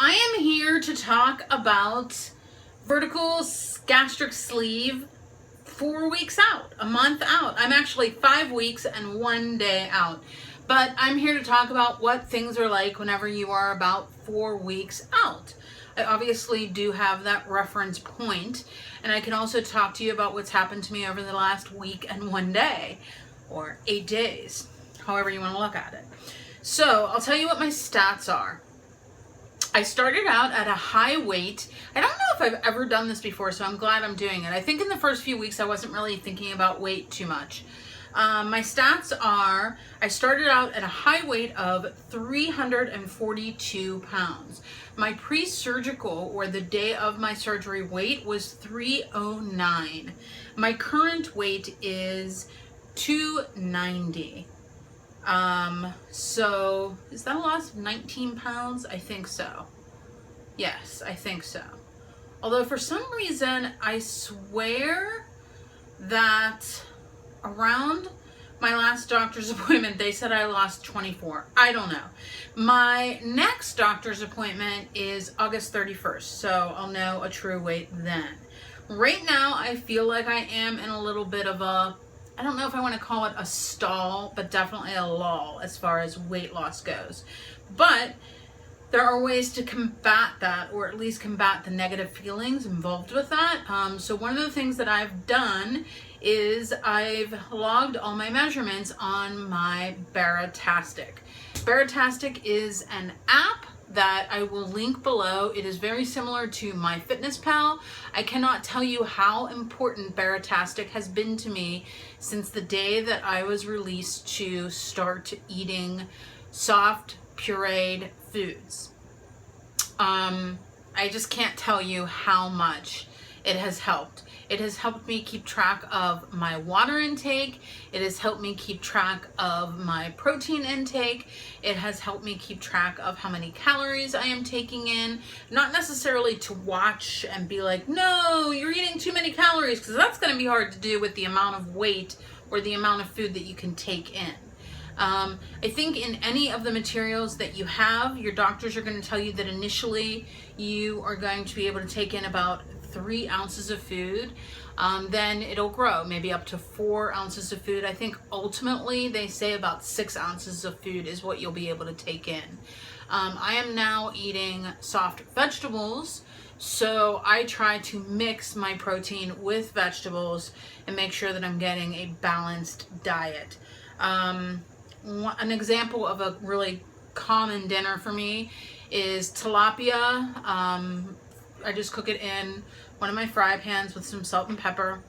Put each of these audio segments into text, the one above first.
I am here to talk about vertical gastric sleeve 4 weeks out, a month out. I'm actually 5 weeks and 1 day out. But I'm here to talk about what things are like whenever you are about 4 weeks out. I obviously do have that reference point, and I can also talk to you about what's happened to me over the last week and 1 day, or 8 days, however you want to look at it. So I'll tell you what my stats are. I started out at a high weight. I don't know if I've ever done this before, so I'm glad I'm doing it. I think in the first few weeks I wasn't really thinking about weight too much. My stats are, I started out at a high weight of 342 pounds. My pre-surgical, or the day of my surgery, weight was 309. My current weight is 290. So is that a loss of 19 pounds? I think so. Yes, I think so. Although for some reason, I swear that around my last doctor's appointment, they said I lost 24. I don't know. My next doctor's appointment is August 31st, so I'll know a true weight then. Right now, I feel like I am in a little bit of a, I don't know if I want to call it a stall, but definitely a lull as far as weight loss goes. But there are ways to combat that, or at least combat the negative feelings involved with that. So one of the things that I've done is I've logged all my measurements on my bariatric. Bariatric is an app that I will link below. It is very similar to MyFitnessPal. I cannot tell you how important bariatric has been to me since the day that I was released to start eating soft, pureed foods. I just can't tell you how much it has helped. It has helped me keep track of my water intake. It has helped me keep track of my protein intake. It has helped me keep track of how many calories I am taking in. Not necessarily to watch and be like, no, you're eating too many calories, because that's going to be hard to do with the amount of weight or the amount of food that you can take in. I think in any of the materials that you have, your doctors are going to tell you that initially you are going to be able to take in about 3 ounces of food. Then it'll grow maybe up to 4 ounces of food. I think ultimately they say about 6 ounces of food is what you'll be able to take in. I am now eating soft vegetables, so I try to mix my protein with vegetables and make sure that I'm getting a balanced diet. An example of a really common dinner for me is tilapia. I just cook it in one of my fry pans with some salt and pepper,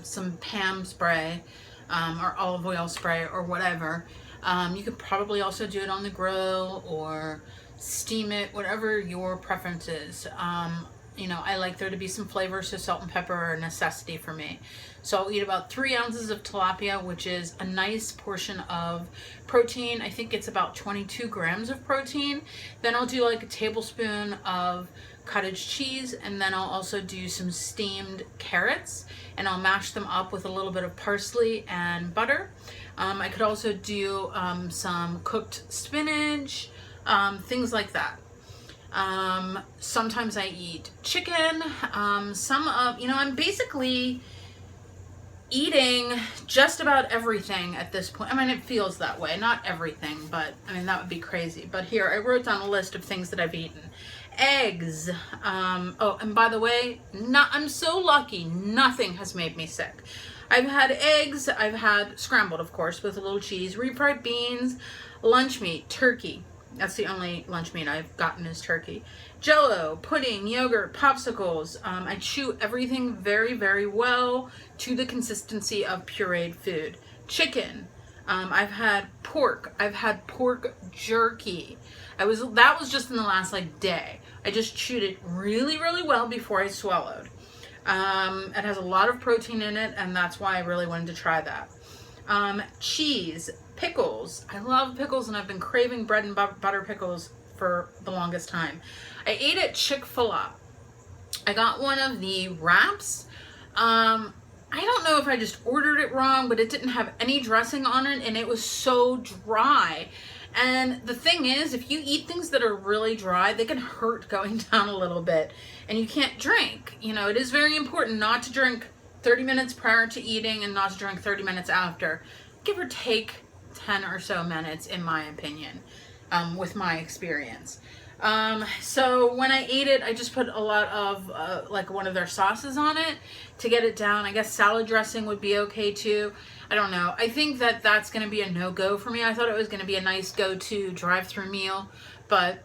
some Pam spray, or olive oil spray, or whatever. You could probably also do it on the grill or steam it, whatever your preference is. You know, I like there to be some flavor, so salt and pepper are a necessity for me. So I'll eat about 3 ounces of tilapia, which is a nice portion of protein. I think it's about 22 grams of protein. Then I'll do like a tablespoon of cottage cheese, and then I'll also do some steamed carrots, and I'll mash them up with a little bit of parsley and butter. I could also do some cooked spinach, things like that. Sometimes I eat chicken. I'm basically eating just about everything at this point. I mean, it feels that way. Not everything, but I mean, that would be crazy. But here, I wrote down a list of things that I've eaten. Eggs. Oh, and by the way, I'm so lucky. Nothing has made me sick. I've had eggs. I've had scrambled, of course, with a little cheese, refried beans, lunch meat, turkey. That's the only lunch meat I've gotten is turkey. Jello, pudding, yogurt, popsicles. I chew everything very, very well to the consistency of pureed food. Chicken. I've had pork. I've had pork jerky. That was just in the last day. I just chewed it really, really well before I swallowed. It has a lot of protein in it, and that's why I really wanted to try that. Cheese, pickles. I love pickles, and I've been craving bread and butter pickles for the longest time. I ate at Chick-fil-A. I got one of the wraps. I don't know if I just ordered it wrong, but it didn't have any dressing on it, and it was so dry. And the thing is, if you eat things that are really dry, they can hurt going down a little bit, and you can't drink. You know, it is very important not to drink 30 minutes prior to eating and not to drink 30 minutes after. Give or take 10 or so minutes, in my opinion, with my experience. So when I ate it, I just put a lot of like one of their sauces on it to get it down. I guess salad dressing would be okay too. I don't know. I think that that's going to be a no-go for me. I thought it was going to be a nice go-to drive-through meal, but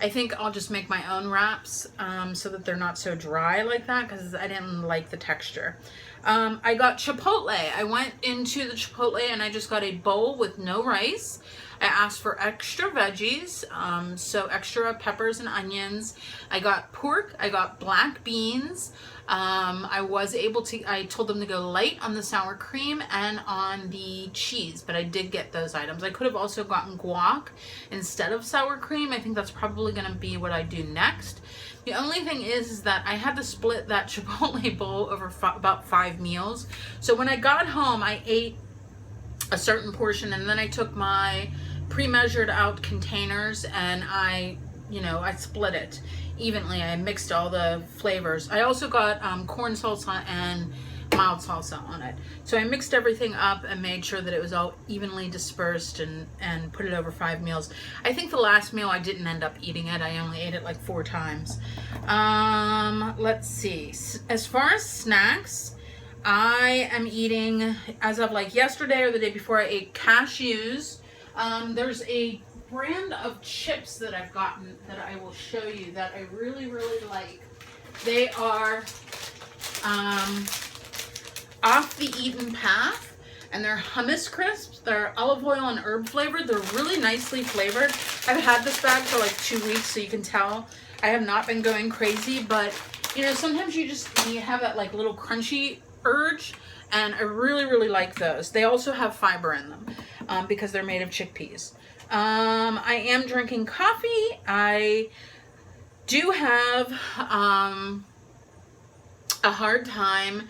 I think I'll just make my own wraps so that they're not so dry like that, because I didn't like the texture. I got Chipotle. I went into the Chipotle and I just got a bowl with no rice. I asked for extra veggies, so extra peppers and onions. I got pork. I got black beans. I told them to go light on the sour cream and on the cheese, but I did get those items. I could have also gotten guac instead of sour cream. I think that's probably going to be what I do next. The only thing is that I had to split that Chipotle bowl over about 5 meals. So when I got home, I ate a certain portion, and then I took my pre-measured out containers and I split it evenly. I mixed all the flavors. I also got corn salsa and mild salsa on it. So I mixed everything up and made sure that it was all evenly dispersed and put it over 5 meals. I think the last meal I didn't end up eating it. I only ate it like 4 times. Let's see. As far as snacks, I am eating, as of like yesterday or the day before, I ate cashews. There's a brand of chips that I've gotten that I will show you that I really, really like. They are Off the Eaten Path, and they're hummus crisps. They're olive oil and herb flavored. They're really nicely flavored. I've had this bag for like 2 weeks, so you can tell I have not been going crazy, but you know, sometimes you have that like little crunchy urge, and I really, really like those. They also have fiber in them because they're made of chickpeas. I am drinking coffee. I do have a hard time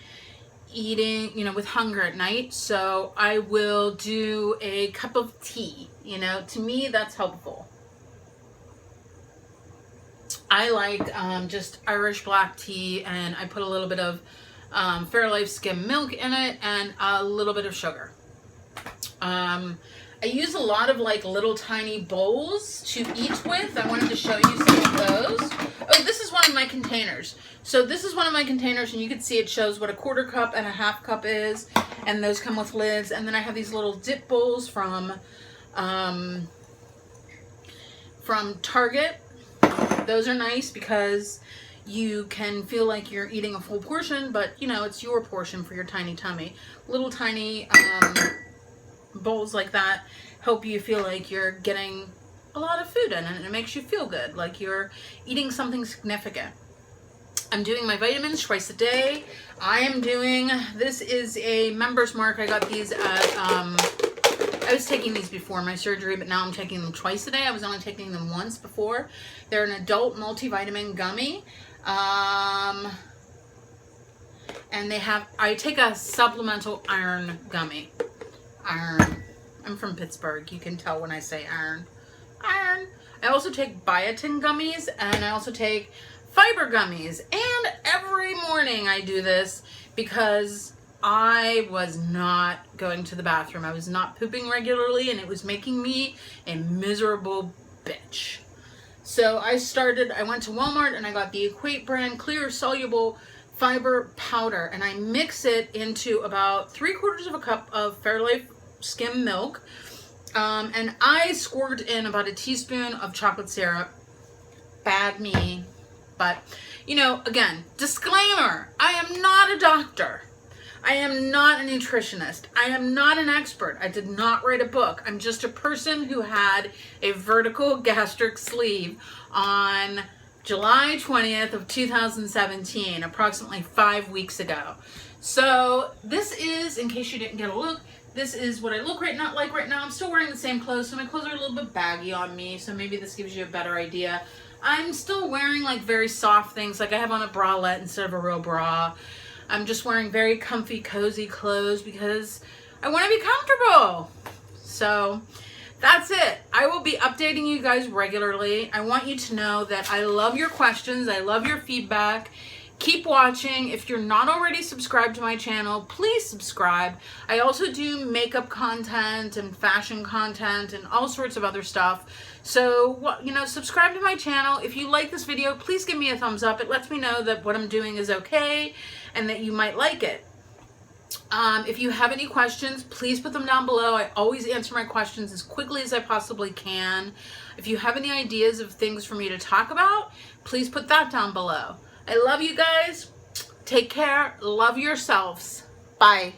eating, with hunger at night, so I will do a cup of tea. To me, that's helpful. I like just Irish black tea, and I put a little bit of Fairlife skim milk in it and a little bit of sugar. I use a lot of like little tiny bowls to eat with. I wanted to show you some of those. Oh, this is one of my containers. So this is one of my containers, and you can see it shows what a 1/4 cup and a 1/2 cup is, and those come with lids. And then I have these little dip bowls from Target. Those are nice because you can feel like you're eating a full portion, but it's your portion for your tiny tummy. Little tiny bowls like that help you feel like you're getting a lot of food in, and it makes you feel good, like you're eating something significant. I'm doing my vitamins twice a day. This is a Member's Mark. I got these at, I was taking these before my surgery, but now I'm taking them twice a day. I was only taking them once before. They're an adult multivitamin gummy. And I take a supplemental iron gummy. Iron. I'm from Pittsburgh. You can tell when I say iron. Iron. I also take biotin gummies, and I also take fiber gummies. And every morning I do this because I was not going to the bathroom. I was not pooping regularly, and it was making me a miserable bitch. So I went to Walmart and I got the Equate brand clear soluble fiber powder, and I mix it into about 3/4 cup of Fairlife skim milk, and I squirt in about a teaspoon of chocolate syrup. Bad me, but again, disclaimer, I am not a doctor. I am not a nutritionist. I am not an expert. I did not write a book. I'm just a person who had a vertical gastric sleeve on July 20th of 2017, approximately 5 weeks ago. So this is, in case you didn't get a look, this is what I look right now. I'm still wearing the same clothes, so my clothes are a little bit baggy on me, so maybe this gives you a better idea. I'm still wearing like very soft things, like I have on a bralette instead of a real bra. I'm just wearing very comfy, cozy clothes because I want to be comfortable. So that's it. I will be updating you guys regularly. I want you to know that I love your questions. I love your feedback. Keep watching. If you're not already subscribed to my channel, please subscribe. I also do makeup content and fashion content and all sorts of other stuff. So, you know, subscribe to my channel. If you like this video, please give me a thumbs up. It lets me know that what I'm doing is okay and that you might like it. If you have any questions, please put them down below. I always answer my questions as quickly as I possibly can. If you have any ideas of things for me to talk about, please put that down below. I love you guys. Take care. Love yourselves. Bye.